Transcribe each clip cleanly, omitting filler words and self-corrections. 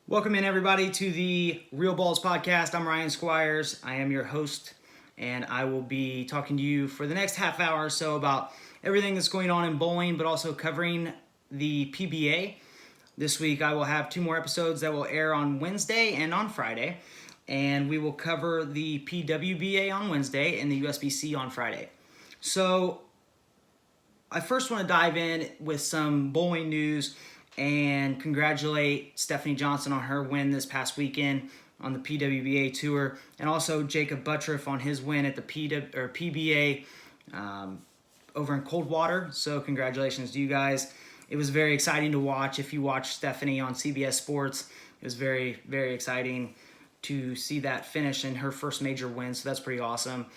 Welcome in, everybody, to the Real Ballz podcast. I'm Ryan Squires. I am your host, and I will be talking to you for the next half hour or so about everything that's going on in bowling, but also covering the PBA. This week, I will have 2 more episodes that will air on Wednesday and on Friday, and we will cover the PWBA on Wednesday and the USBC on Friday. So, I first want to dive in with some bowling news and congratulate Stephanie Johnson on her win this past weekend on the PWBA Tour, and also Jacob Buttriff on his win at the PBA over in Coldwater. So congratulations to you guys. It was very exciting to watch. If you watched Stephanie on CBS Sports, it was very, very exciting to see that finish in her first major win, so that's pretty awesome.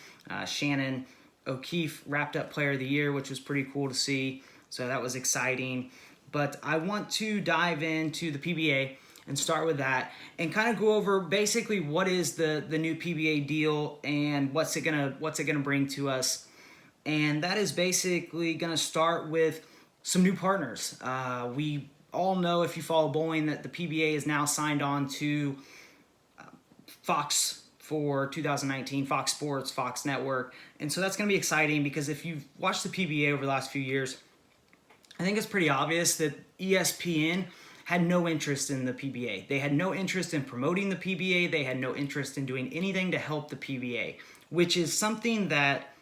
Shannon O'Keefe wrapped up Player of the Year, which was pretty cool to see, so that was exciting. But I want to dive into the PBA and start with that and kind of go over basically what is the new PBA deal and what's it gonna bring to us. And that is basically gonna start with some new partners. We all know, if you follow bowling, that the PBA is now signed on to Fox for 2019, Fox Sports, Fox Network. And so that's gonna be exciting because if you've watched the PBA over the last few years, I think it's pretty obvious that ESPN had no interest in the PBA. They had no interest in promoting the PBA. They had no interest in doing anything to help the PBA, which is something that,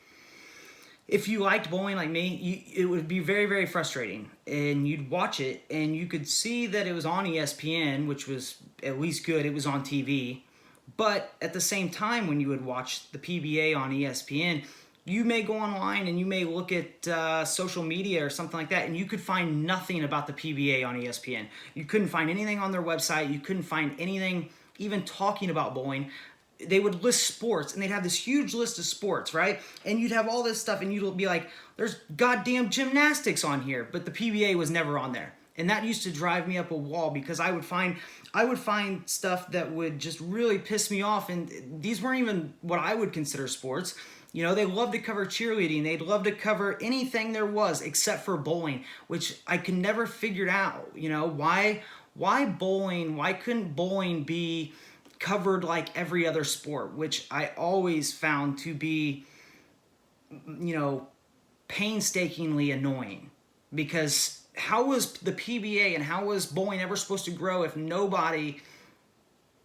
if you liked bowling like me, it would be very, very frustrating. And you'd watch it, and you could see that it was on ESPN, which was at least good. It was on TV. But at the same time, when you would watch the PBA on ESPN, you may go online and you may look at social media or something like that, and you could find nothing about the PBA on ESPN. You couldn't find anything on their website. You couldn't find anything even talking about bowling. They would list sports, and they'd have this huge list of sports, right? And you'd have all this stuff, and you'd be like, there's goddamn gymnastics on here, but the PBA was never on there. And that used to drive me up a wall because I would find stuff that would just really piss me off, and these weren't even what I would consider sports. You know, they love to cover cheerleading. They'd love to cover anything there was except for bowling, which I could never figure out. You know, why bowling? Why couldn't bowling be covered like every other sport, which I always found to be, you know, painstakingly annoying. Because how was the PBA and how was bowling ever supposed to grow if nobody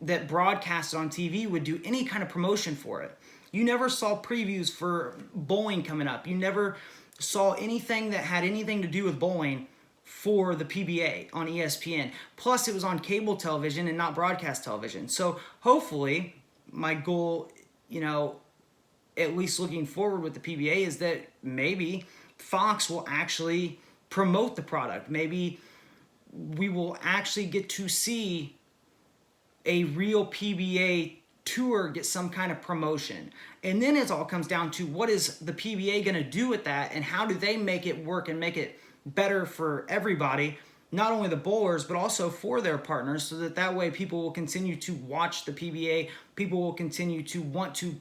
that broadcasted on TV would do any kind of promotion for it? You never saw previews for bowling coming up. You never saw anything that had anything to do with bowling for the PBA on ESPN. Plus, it was on cable television and not broadcast television. So hopefully, my goal, you know, at least looking forward with the PBA, is that maybe Fox will actually promote the product. Maybe we will actually get to see a real PBA tour get some kind of promotion. And then it all comes down to, what is the PBA going to do with that, and how do they make it work and make it better for everybody, not only the bowlers but also for their partners, so that way people will continue to watch the PBA, people will continue to want to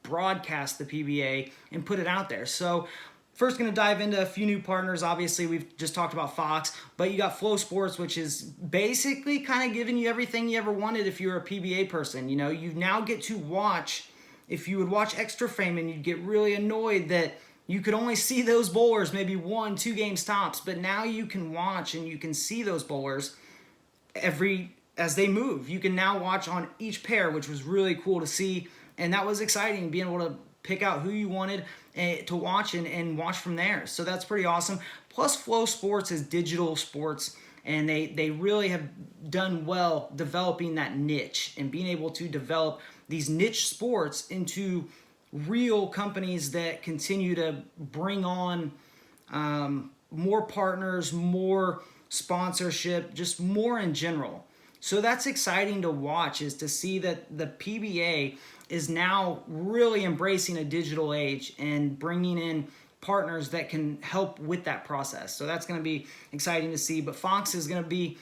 broadcast the PBA and put it out there. So first, going to dive into a few new partners. Obviously, we've just talked about Fox, but you got Flow Sports, which is basically kind of giving you everything you ever wanted if you're a PBA person. You know, you now get to watch, if you would watch Extra Frame and you'd get really annoyed that you could only see those bowlers maybe 1-2 games tops, but now you can watch and you can see those bowlers as they move. You can now watch on each pair, which was really cool to see, and that was exciting, being able to pick out who you wanted to watch and watch from there. So that's pretty awesome. Plus, Flow Sports is digital sports, and they really have done well developing that niche and being able to develop these niche sports into real companies that continue to bring on more partners, more sponsorship, just more in general. So that's exciting to watch, is to see that the PBA is now really embracing a digital age and bringing in partners that can help with that process. So that's going to be exciting to see. But Fox is going to be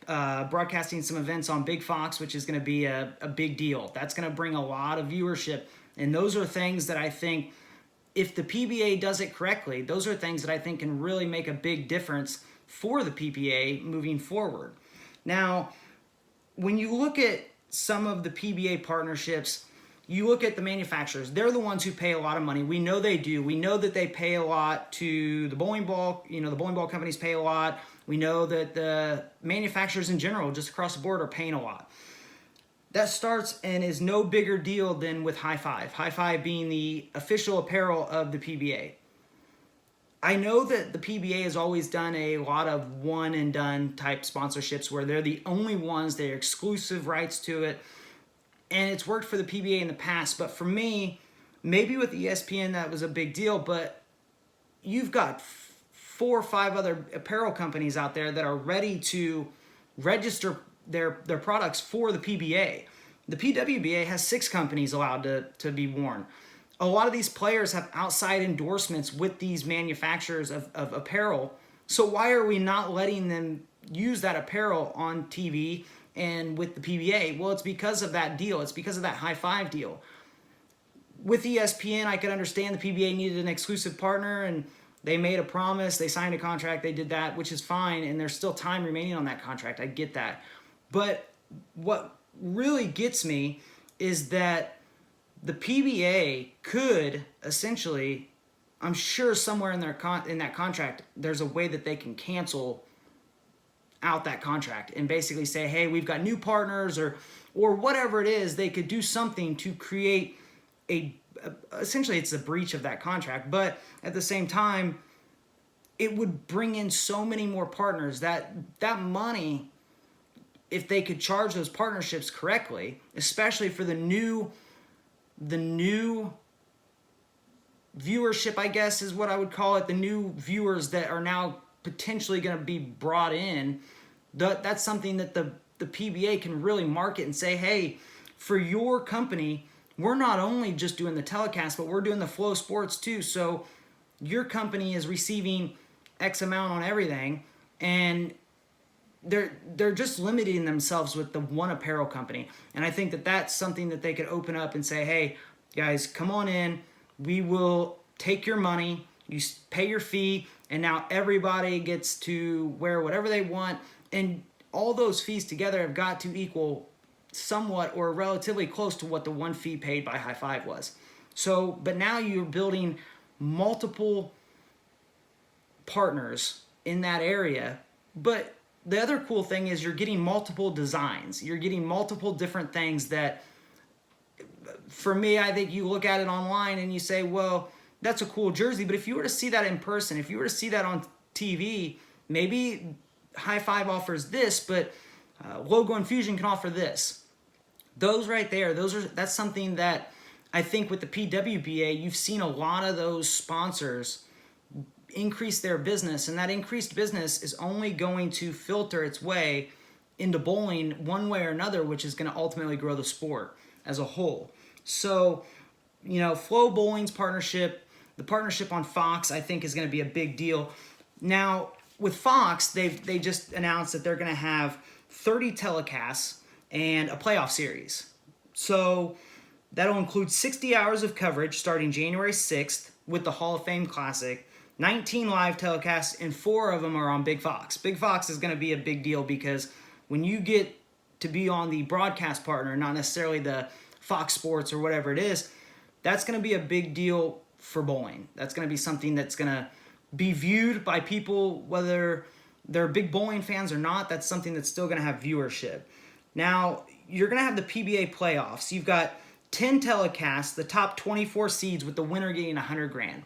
broadcasting some events on Big Fox, which is going to be a big deal. That's going to bring a lot of viewership. And those are things that I think, if the PBA does it correctly, those are things that I think can really make a big difference for the PBA moving forward. Now, when you look at some of the PBA partnerships, you look at the manufacturers. They're the ones who pay a lot of money. We know they do. We know that they pay a lot to the bowling ball. The bowling ball companies pay a lot. We know that the manufacturers in general, just across the board, are paying a lot. That starts and is no bigger deal than with High Five. High Five being the official apparel of the PBA. I know that the PBA has always done a lot of one and done type sponsorships where they're the only ones, they're exclusive rights to it. And it's worked for the PBA in the past. But for me, maybe with ESPN that was a big deal, but you've got 4 or 5 other apparel companies out there that are ready to register their products for the PBA. The PWBA has 6 companies allowed to be worn. A lot of these players have outside endorsements with these manufacturers of apparel. So why are we not letting them use that apparel on TV and with the PBA? Well, it's because of that deal. It's because of that High Five deal. With ESPN, I could understand the PBA needed an exclusive partner, and they made a promise, they signed a contract, they did that, which is fine, and there's still time remaining on that contract. I get that. But what really gets me is that the PBA could essentially, I'm sure somewhere in in that contract, there's a way that they can cancel out that contract and basically say, hey, we've got new partners or whatever it is. They could do something to create essentially it's a breach of that contract. But at the same time, it would bring in so many more partners that money, if they could charge those partnerships correctly, especially for the new viewership, I guess is what I would call it, the new viewers that are now potentially going to be brought in, that's something that the PBA can really market and say, hey, for your company, we're not only just doing the telecast, but we're doing the flow sports too. So your company is receiving X amount on everything, and they're just limiting themselves with the one apparel company. And I think that that's something that they could open up and say, hey, guys, come on in. We will take your money. You pay your fee, and now everybody gets to wear whatever they want. And all those fees together have got to equal somewhat or relatively close to what the one fee paid by High Five was. So, but now you're building multiple partners in that area. But the other cool thing is you're getting multiple designs. You're getting multiple different things that, for me, I think you look at it online and you say, well, that's a cool jersey. But if you were to see that in person, if you were to see that on TV, maybe High Five offers this, but Logo Infusion can offer this. Those right there, that's something that I think with the PWBA, you've seen a lot of those sponsors increase their business, and that increased business is only going to filter its way into bowling one way or another, which is going to ultimately grow the sport as a whole. So, Flow Bowling's partnership, the partnership on Fox, I think is going to be a big deal. Now, with Fox, they just announced that they're going to have 30 telecasts and a playoff series. So that'll include 60 hours of coverage starting January 6th with the Hall of Fame Classic, 19 live telecasts, and 4 of them are on Big Fox. Big Fox is going to be a big deal because when you get to be on the broadcast partner, not necessarily the Fox Sports or whatever it is, that's going to be a big deal for bowling. That's going to be something that's going to be viewed by people, whether they're big bowling fans or not. That's something that's still going to have viewership. Now, you're going to have the PBA playoffs. You've got 10 telecasts, the top 24 seeds, with the winner getting $100,000.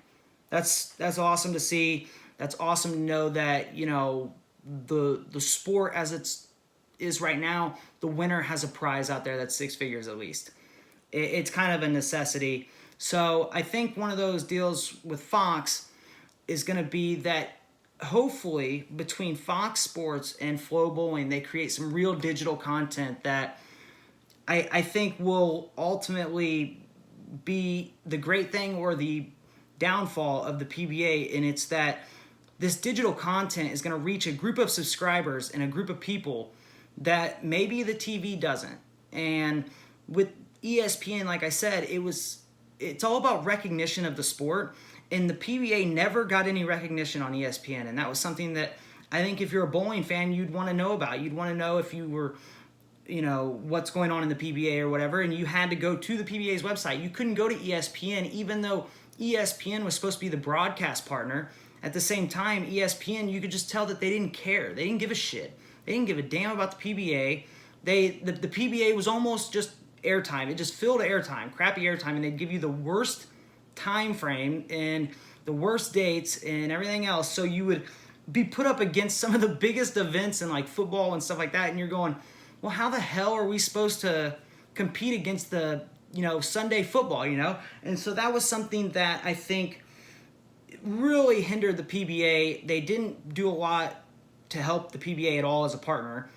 That's awesome to see. That's awesome to know that, the sport as it is right now, the winner has a prize out there that's 6 figures at least. It's kind of a necessity. So I think one of those deals with Fox is going to be that hopefully between Fox Sports and Flow Bowling, they create some real digital content that I think will ultimately be the great thing or the downfall of the PBA. And it's that this digital content is going to reach a group of subscribers and a group of people that maybe the TV doesn't. And with ESPN, like I said, it's all about recognition of the sport. And the PBA never got any recognition on ESPN. And that was something that I think if you're a bowling fan, you'd want to know about. You'd want to know if you were what's going on in the PBA or whatever, and you had to go to the PBA's website. You couldn't go to ESPN, even though ESPN was supposed to be the broadcast partner. At the same time, ESPN, you could just tell that they didn't care. They didn't give a shit. They didn't give a damn about the PBA. The PBA was almost just airtime. It just filled airtime, crappy airtime, and they'd give you the worst time frame and the worst dates and everything else. So you would be put up against some of the biggest events in like football and stuff like that, and you're going, well, how the hell are we supposed to compete against the Sunday football, And so that was something that I think really hindered the PBA. They didn't do a lot to help the PBA at all as a partner.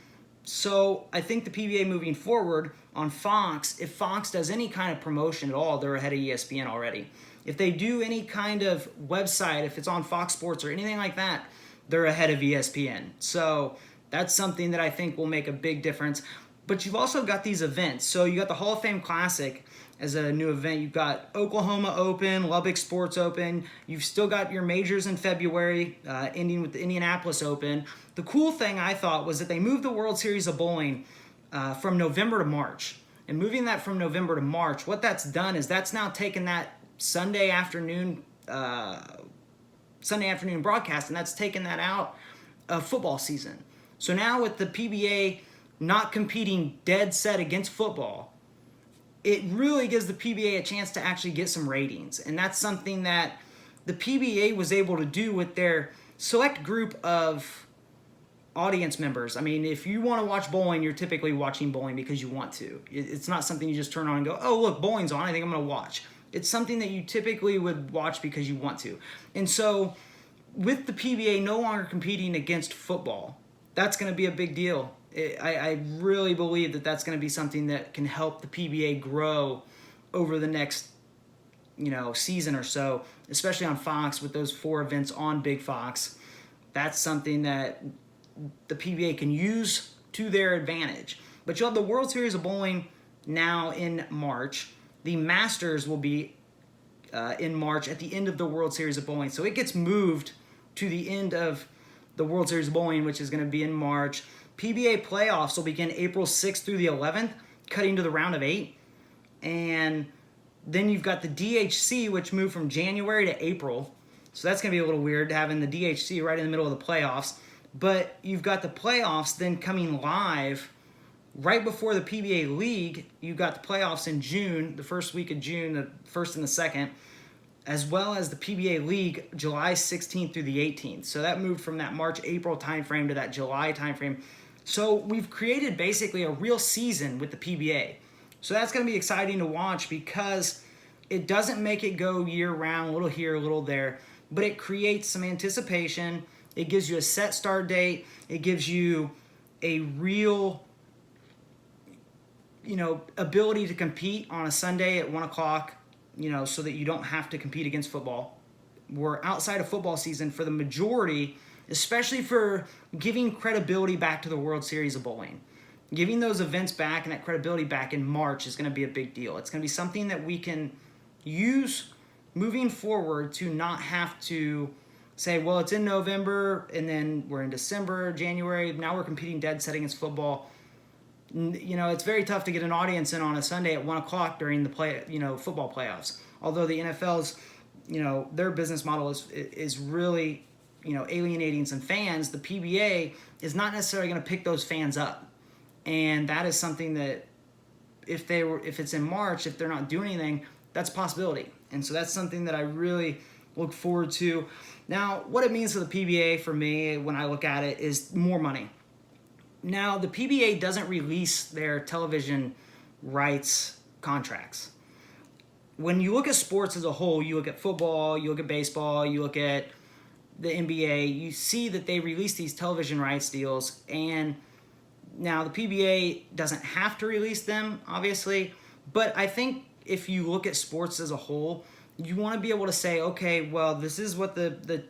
So I think the PBA moving forward on Fox, if Fox does any kind of promotion at all, they're ahead of ESPN already. If they do any kind of website, if it's on Fox Sports or anything like that, they're ahead of ESPN. So that's something that I think will make a big difference. But you've also got these events. So you got the Hall of Fame Classic as a new event. You've got Oklahoma Open, Lubbock Sports Open. You've still got your majors in February, ending with the Indianapolis Open. The cool thing I thought was that they moved the World Series of Bowling from November to March. And moving that from November to March, what that's done is that's now taken that Sunday afternoon broadcast, and that's taken that out of football season. So now with the PBA not competing dead set against football, it really gives the PBA a chance to actually get some ratings. And that's something that the PBA was able to do with their select group of audience members. I mean, if you want to watch bowling, you're typically watching bowling because you want to. It's not something you just turn on and go, oh, look, bowling's on, I think I'm going to watch. It's something that you typically would watch because you want to. And so with the PBA no longer competing against football, that's going to be a big deal. I really believe that that's going to be something that can help the PBA grow over the next season or so, especially on Fox with those 4 events on Big Fox. That's something that the PBA can use to their advantage. But you'll have the World Series of Bowling now in March. The Masters will be in March at the end of the World Series of Bowling. So it gets moved to the end of the World Series of Bowling, which is going to be in March. PBA playoffs will begin April 6th through the 11th, cutting to the round of 8. And then you've got the DHC, which moved from January to April. So that's going to be a little weird, having the DHC right in the middle of the playoffs. But you've got the playoffs then coming live right before the PBA League. You've got the playoffs in June, the first week of June, the 1st and the 2nd, as well as the PBA League July 16th through the 18th. So that moved from that March-April timeframe to that July timeframe. So we've created basically a real season with the PBA. So that's going to be exciting to watch because it doesn't make it go year-round, a little here, a little there, but it creates some anticipation. It gives you a set start date. It gives you a real ability to compete on a Sunday at 1 o'clock, so that you don't have to compete against football. We're outside of football season for the majority, especially for giving credibility back to the World Series of Bowling. Giving those events back and that credibility back in March is going to be a big deal. It's going to be something that we can use moving forward to not have to say, well, it's in November and then we're in December, January, now we're competing dead set against football. It's very tough to get an audience in on a Sunday at 1 o'clock during the football playoffs. Although the NFL's, their business model is really, alienating some fans. The PBA is not necessarily going to pick those fans up, and that is something that if it's in March, if they're not doing anything, that's a possibility. And so that's something that I really look forward to. Now, what it means for the PBA for me when I look at it is more money. Now, the PBA doesn't release their television rights contracts. When you look at sports as a whole, you look at football, you look at baseball, you look at the NBA, you see that they release these television rights deals. And now the PBA doesn't have to release them, obviously. But I think if you look at sports as a whole, you want to be able to say, okay, well, this is what the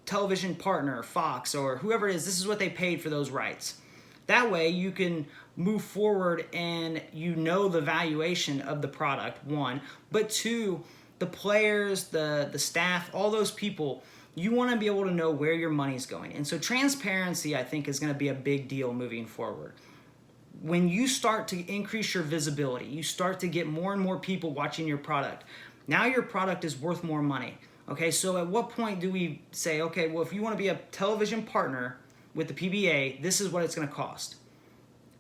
television partner, Fox or whoever it is, this is what they paid for those rights. That way you can move forward and the valuation of the product, 1. But 2, the players, the staff, all those people, you want to be able to know where your money's going. And so transparency, I think, is going to be a big deal moving forward. when you start to increase your visibility, you start to get more and more people watching your product. Now your product is worth more money. Okay, so at what point do we say, okay, well, if you want to be a television partner with the PBA, this is what it's going to cost.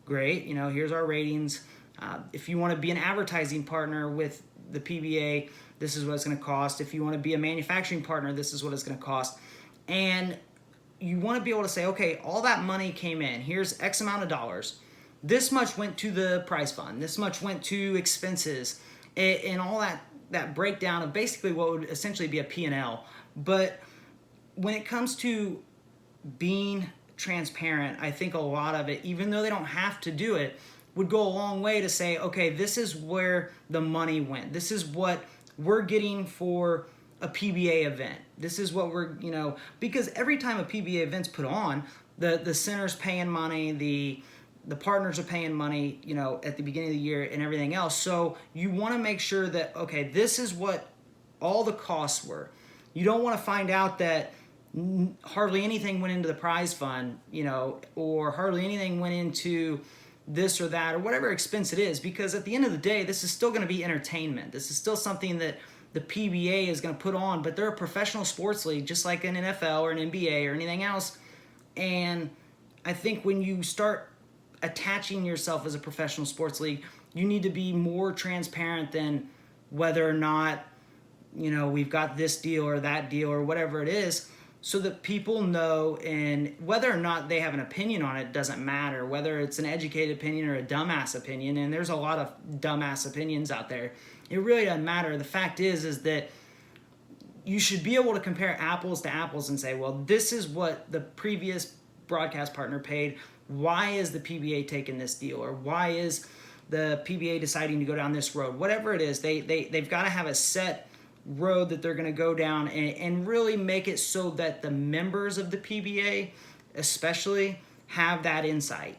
Great, here's our ratings. If you want to be an advertising partner with the PBA, this is what it's going to cost. If you want to be a manufacturing partner, this is what it's going to cost. And you want to be able to say, okay, all that money came in. Here's X amount of dollars. This much went to the prize fund. This much went to expenses, and all that breakdown of basically what would essentially be a P&L. But when it comes to being transparent, I think a lot of it, even though they don't have to do it, would go a long way to say, okay, this is where the money went. This is what we're getting for a PBA event. This is what we're, because every time a PBA event's put on, the center's paying money, the partners are paying money, at the beginning of the year and everything else. So you want to make sure that, okay, this is what all the costs were. You don't want to find out that hardly anything went into the prize fund, or hardly anything went into this or that or whatever expense it is, because at the end of the day, this is still going to be entertainment. This is still something that the PBA is going to put on, but they're a professional sports league, just like an NFL or an NBA or anything else. And I think when you start attaching yourself as a professional sports league, you need to be more transparent than whether or not, we've got this deal or that deal or whatever it is, so that people know, and whether or not they have an opinion on it doesn't matter, whether it's an educated opinion or a dumbass opinion, and there's a lot of dumbass opinions out there. It really doesn't matter. The fact is that you should be able to compare apples to apples and say, well, this is what the previous broadcast partner paid. Why is the PBA taking this deal? Or why is the PBA deciding to go down this road? Whatever it is, they've got to have a set road that they're going to go down, and really make it so that the members of the PBA especially have that insight.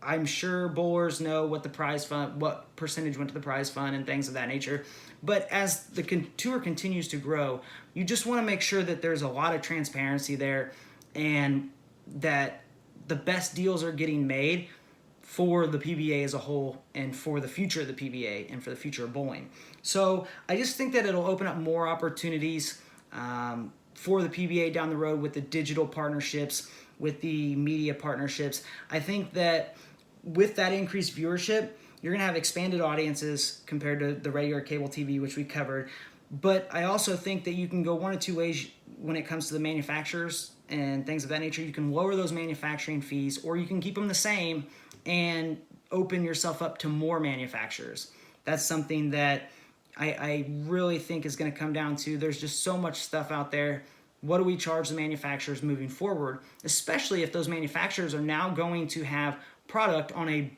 I'm sure bowlers know what the prize fund, what percentage went to the prize fund and things of that nature. But as the tour continues to grow, you just want to make sure that there's a lot of transparency there, and that the best deals are getting made for the PBA as a whole, and for the future of the PBA, and for the future of bowling. So I just think that it'll open up more opportunities for the PBA down the road with the digital partnerships, with the media partnerships. I think that with that increased viewership, you're going to have expanded audiences compared to the regular cable TV, which we covered. But I also think that you can go one of two ways when it comes to the manufacturers and things of that nature. You can lower those manufacturing fees, or you can keep them the same and open yourself up to more manufacturers. That's something that I really think is going to come down to, there's just so much stuff out there. What do we charge the manufacturers moving forward, especially if those manufacturers are now going to have product on a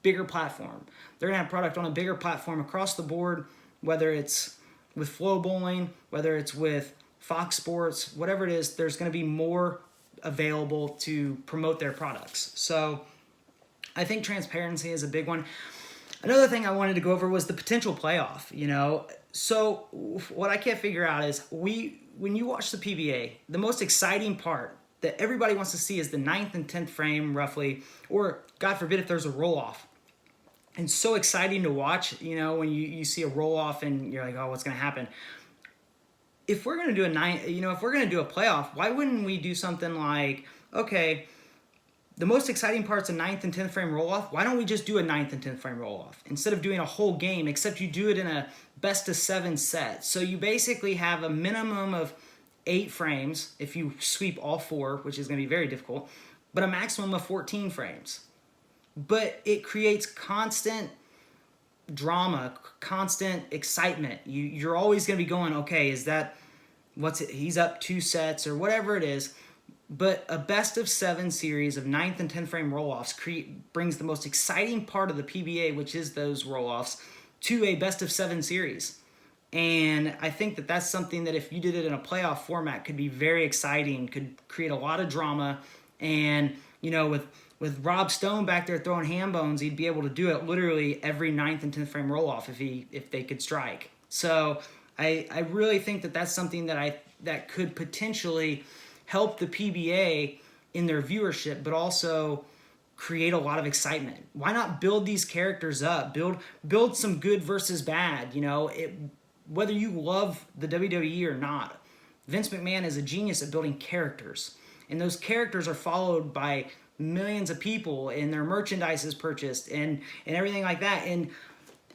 bigger platform? They're going to have product on a bigger platform across the board, whether it's with Flow Bowling, whether it's with Fox Sports, whatever it is, there's going to be more available to promote their products. So I think transparency is a big one. Another thing I wanted to go over was the potential playoff, So what I can't figure out is, when you watch the PBA, the most exciting part that everybody wants to see is the 9th and 10th frame roughly, or God forbid if there's a roll-off. And so exciting to watch, when you see a roll-off and you're like, oh, what's going to happen? If we're going to do if we're going to do a playoff, why wouldn't we do something like, okay, the most exciting part's a 9th and 10th frame roll-off. Why don't we just do a 9th and 10th frame roll-off instead of doing a whole game, except you do it in a best-of-7 set. So you basically have a minimum of 8 frames if you sweep all 4, which is going to be very difficult, but a maximum of 14 frames. But it creates constant drama, constant excitement. You're always going to be going, okay, he's up 2 sets or whatever it is. But a best-of-7 series of 9th and 10th frame roll-offs brings the most exciting part of the PBA, which is those roll-offs, to a best-of-7 series. And I think that that's something that if you did it in a playoff format could be very exciting, could create a lot of drama. And, with Rob Stone back there throwing ham bones, he'd be able to do it literally every 9th and 10th frame roll-off if they could strike. So I really think that that's something that could potentially help the PBA in their viewership, but also create a lot of excitement? Why not build these characters up? Build some good versus bad. You know, whether you love the WWE or not, Vince McMahon is a genius at building characters, and those characters are followed by millions of people, and their merchandise is purchased and everything like that. And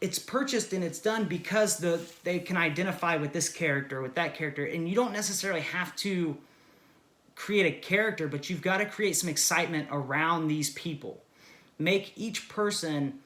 it's purchased and it's done because they can identify with this character, with that character, and you don't necessarily have to create a character, but you've got to create some excitement around these people. Make each person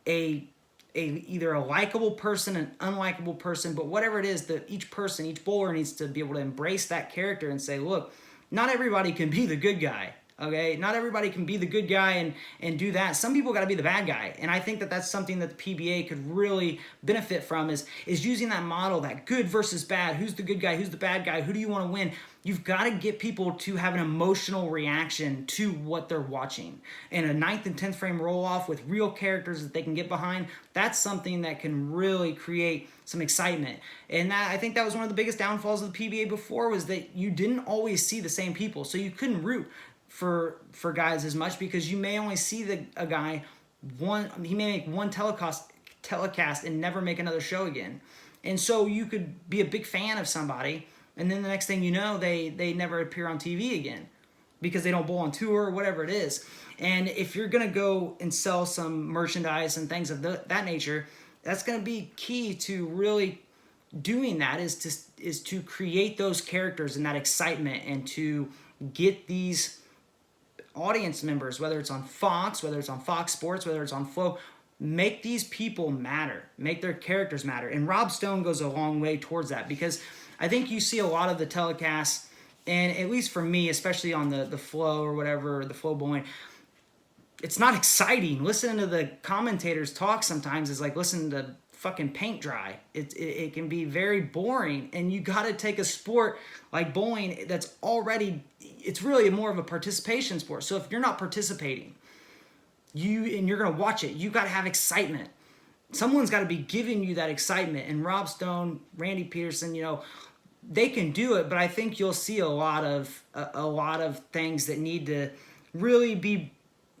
either a likable person, an unlikable person, but whatever it is, that each person, each bowler needs to be able to embrace that character and say, look, not everybody can be the good guy. Okay, not everybody can be the good guy and do that. Some people got to be the bad guy, and I think that that's something that the PBA could really benefit from is using that model, that good versus bad. Who's the good guy? Who's the bad guy? Who do you want to win? You've got to get people to have an emotional reaction to what they're watching. And a 9th and 10th frame roll-off with real characters that they can get behind, that's something that can really create some excitement. And I think that was one of the biggest downfalls of the PBA before, was that you didn't always see the same people. So you couldn't root for guys as much, because you may only see a guy he may make one telecast and never make another show again. And so you could be a big fan of somebody, and then the next thing you know, they never appear on TV again because they don't bowl on tour or whatever it is. And if you're going to go and sell some merchandise and things of that nature, that's going to be key to really doing that, is to create those characters and that excitement, and to get these audience members, whether it's on Fox, whether it's on Fox Sports, whether it's on Flow, make these people matter, make their characters matter. And Rob Stone goes a long way towards that, because I think you see a lot of the telecasts, and at least for me, especially on the Flow or whatever, the Flow bowling, it's not exciting. Listening to the commentators talk sometimes is like listening to fucking paint dry. It can be very boring, and you got to take a sport like bowling that's already, it's really more of a participation sport. So if you're not participating, you're going to watch it, you got to have excitement. Someone's got to be giving you that excitement. And Rob Stone, Randy Peterson, they can do it, but I think you'll see a lot of things that need to really be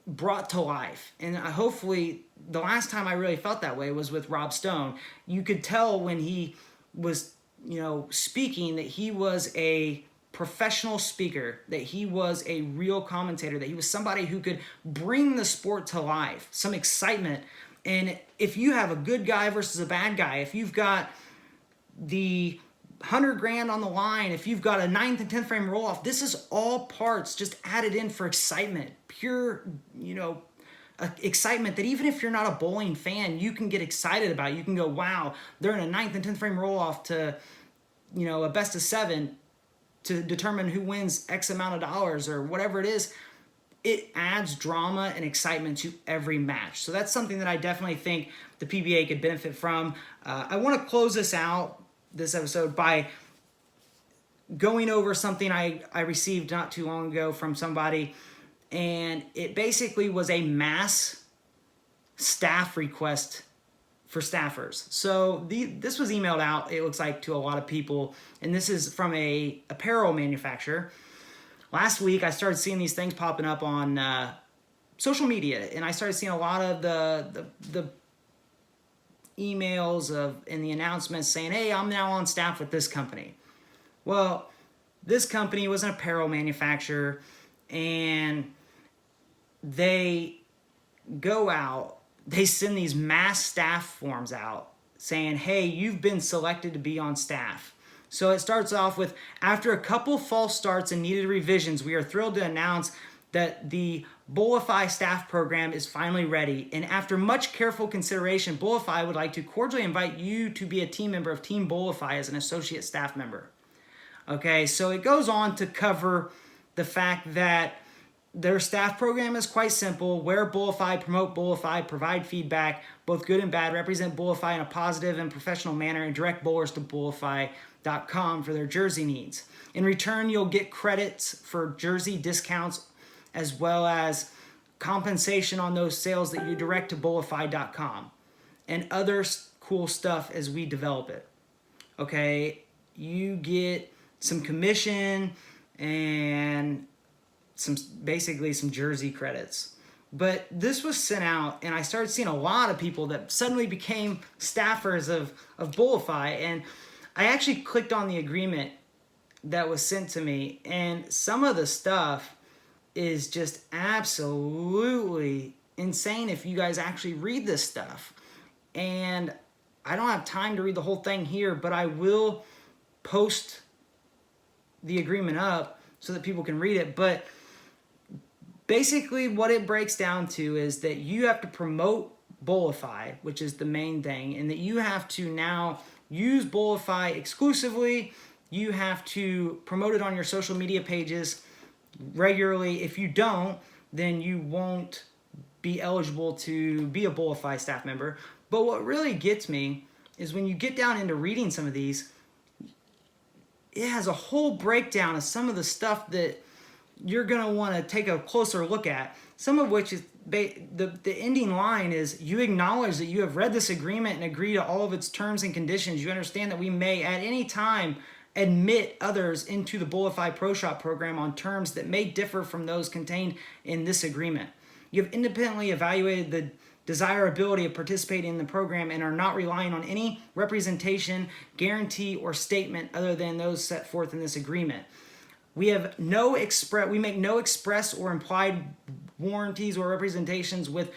brought to life. And hopefully, the last time I really felt that way was with Rob Stone. You could tell when he was, speaking, that he was a professional speaker, that he was a real commentator, that he was somebody who could bring the sport to life, some excitement. And if you have a good guy versus a bad guy, if you've got the 100 grand on the line, if you've got a 9th and 10th frame roll off, this is all parts just added in for excitement, pure, excitement that even if you're not a bowling fan, you can get excited about. You can go, wow, they're in a 9th and 10th frame roll off to, a best of 7 to determine who wins X amount of dollars or whatever it is. It adds drama and excitement to every match. So that's something that I definitely think the PBA could benefit from. I want to close this episode by going over something I received not too long ago from somebody, and it basically was a mass staff request for staffers. So this was emailed out, it looks like, to a lot of people, and this is from a apparel manufacturer. Last week, I started seeing these things popping up on social media, and I started seeing a lot of the emails and the announcements saying, hey, I'm now on staff with this company. Well, this company was an apparel manufacturer, and they go out, they send these mass staff forms out saying, hey, you've been selected to be on staff. So it starts off with, after a couple false starts and needed revisions, we are thrilled to announce that the Bowlify staff program is finally ready. And after much careful consideration, Bowlify would like to cordially invite you to be a team member of Team Bowlify as an associate staff member. Okay, so it goes on to cover the fact that their staff program is quite simple. Wear Bowlify, promote Bowlify, provide feedback, both good and bad, represent Bowlify in a positive and professional manner, and direct bowlers to Bowlify.com for their jersey needs. In return, you'll get credits for jersey discounts as well as compensation on those sales that you direct to Bowlify.com and other cool stuff as we develop it. Okay, you get some commission and basically some jersey credits. But this was sent out, and I started seeing a lot of people that suddenly became staffers of Bullify. And I actually clicked on the agreement that was sent to me, and some of the stuff is just absolutely insane if you guys actually read this stuff. And I don't have time to read the whole thing here, but I will post the agreement up so that people can read it. But basically what it breaks down to is that you have to promote Bullify, which is the main thing, and that you have to now use Bullify exclusively. You have to promote it on your social media pages regularly. If you don't, then you won't be eligible to be a Bullify staff member. But what really gets me is when you get down into reading some of these, it has a whole breakdown of some of the stuff that you're going to want to take a closer look at. Some of which is the ending line is, you acknowledge that you have read this agreement and agree to all of its terms and conditions. You understand that we may at any time admit others into the Bullify Pro Shop program on terms that may differ from those contained in this agreement. You have independently evaluated the desirability of participating in the program and are not relying on any representation, guarantee, or statement other than those set forth in this agreement. We make no express or implied warranties or representations with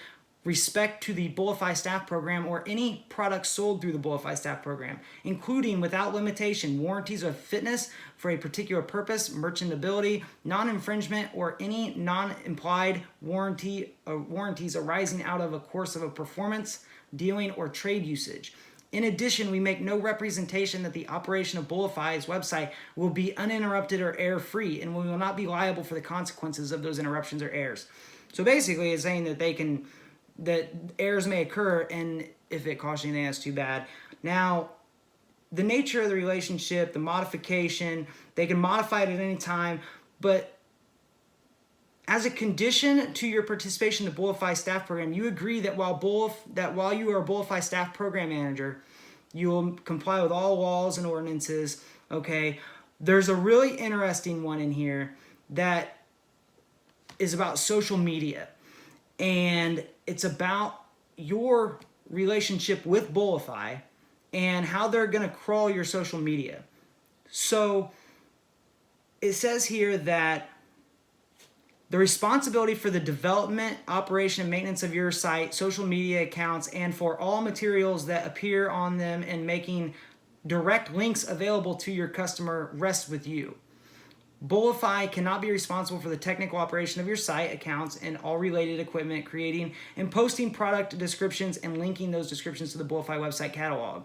respect to the Bullify staff program or any products sold through the Bullify staff program, including without limitation warranties of fitness for a particular purpose, merchantability, non-infringement, or any non-implied warranties arising out of a course of a performance, dealing, or trade usage. In addition, we make no representation that the operation of Bullify's website will be uninterrupted or error-free, and we will not be liable for the consequences of those interruptions or errors. So basically, it's saying that errors may occur, and if it costs you anything, that's too bad. Now, the nature of the relationship, the modification, they can modify it at any time, but as a condition to your participation in the Bullify staff program, you agree that while you are a Bullify staff program manager, you will comply with all laws and ordinances. Okay, there's a really interesting one in here that is about social media, and it's about your relationship with Bullify and how they're going to crawl your social media. So it says here that the responsibility for the development, operation, and maintenance of your site, social media accounts, and for all materials that appear on them and making direct links available to your customer rests with you. Bullify cannot be responsible for the technical operation of your site, accounts, and all related equipment, creating and posting product descriptions and linking those descriptions to the Bullify website catalog.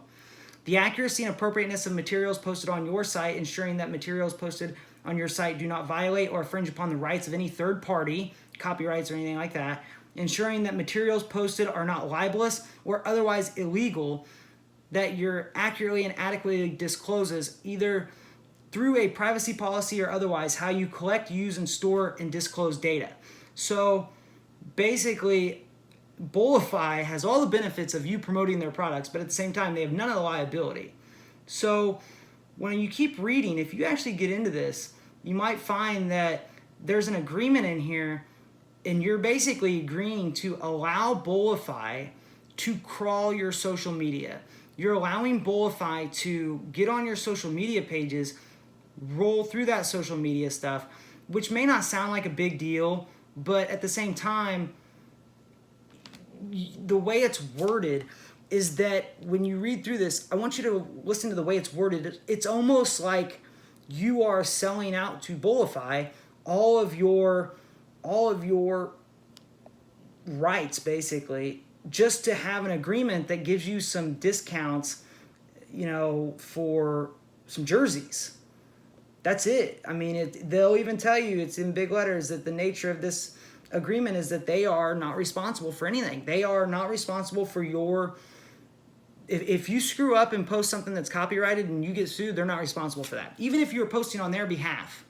The accuracy and appropriateness of materials posted on your site, ensuring that materials posted on your site do not violate or infringe upon the rights of any third party, copyrights or anything like that, ensuring that materials posted are not libelous or otherwise illegal, that you're accurately and adequately discloses either through a privacy policy or otherwise how you collect, use, and store and disclose data. So basically, Bullify has all the benefits of you promoting their products, but at the same time, they have none of the liability. So when you keep reading, if you actually get into this, you might find that there's an agreement in here, and you're basically agreeing to allow Bullify to crawl your social media. You're allowing Bullify to get on your social media pages, roll through that social media stuff, which may not sound like a big deal, but at the same time, the way it's worded is that when you read through this, I want you to listen to the way it's worded. It's almost like you are selling out to Bullify all of your rights, basically, just to have an agreement that gives you some discounts, for some jerseys. That's it. I mean, they'll even tell you, it's in big letters, that the nature of this agreement is that they are not responsible for anything. They are not responsible for your... If you screw up and post something that's copyrighted and you get sued, they're not responsible for that. Even if you're posting on their behalf.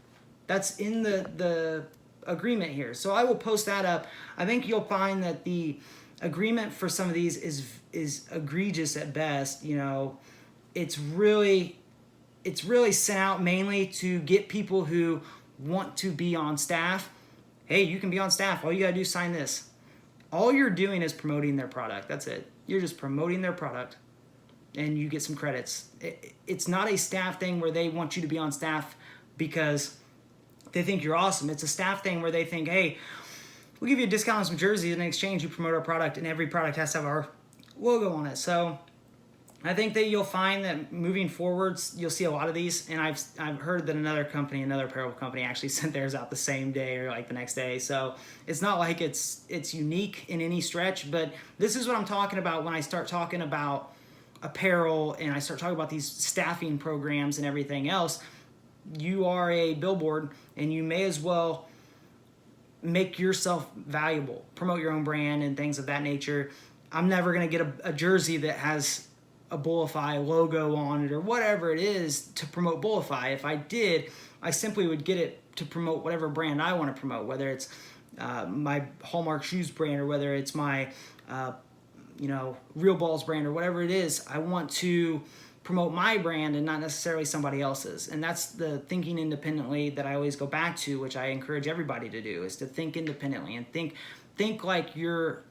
That's in the agreement here. So I will post that up. I think you'll find that the agreement for some of these is egregious at best. It's really sent out mainly to get people who want to be on staff. Hey, you can be on staff. All you gotta do is sign this. All you're doing is promoting their product. That's it. You're just promoting their product, and you get some credits. It's not a staff thing where they want you to be on staff because they think you're awesome. It's a staff thing where they think, hey, we'll give you a discount on some jerseys, and in exchange you promote our product, and every product has to have our logo on it. So I think that you'll find that moving forwards, you'll see a lot of these. And I've heard that another apparel company actually sent theirs out the same day or like the next day. So it's not like it's unique in any stretch, but this is what I'm talking about when I start talking about apparel and I start talking about these staffing programs and everything else. You are a billboard, and you may as well make yourself valuable, promote your own brand and things of that nature. I'm never going to get a jersey that has a Bullify logo on it or whatever it is to promote Bullify. If I did, I simply would get it to promote whatever brand I want to promote, whether it's my Hallmark Shoes brand or whether it's my Real Ballz brand or whatever it is. I want to promote my brand and not necessarily somebody else's. And that's the thinking independently that I always go back to, which I encourage everybody to do, is to think independently and think like you're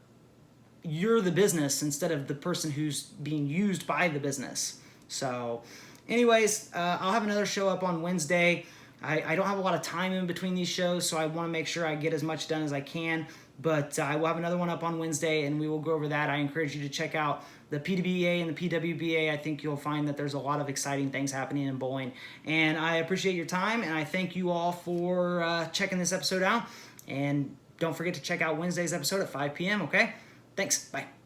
the business instead of the person who's being used by the business. So anyways, I'll have another show up on Wednesday. I don't have a lot of time in between these shows, so I want to make sure I get as much done as I can. But I will have another one up on Wednesday, and we will go over that. I encourage you to check out the PBA and the PWBA. I think you'll find that there's a lot of exciting things happening in bowling. And I appreciate your time, and I thank you all for checking this episode out. And don't forget to check out Wednesday's episode at 5 p.m., okay? Thanks. Bye.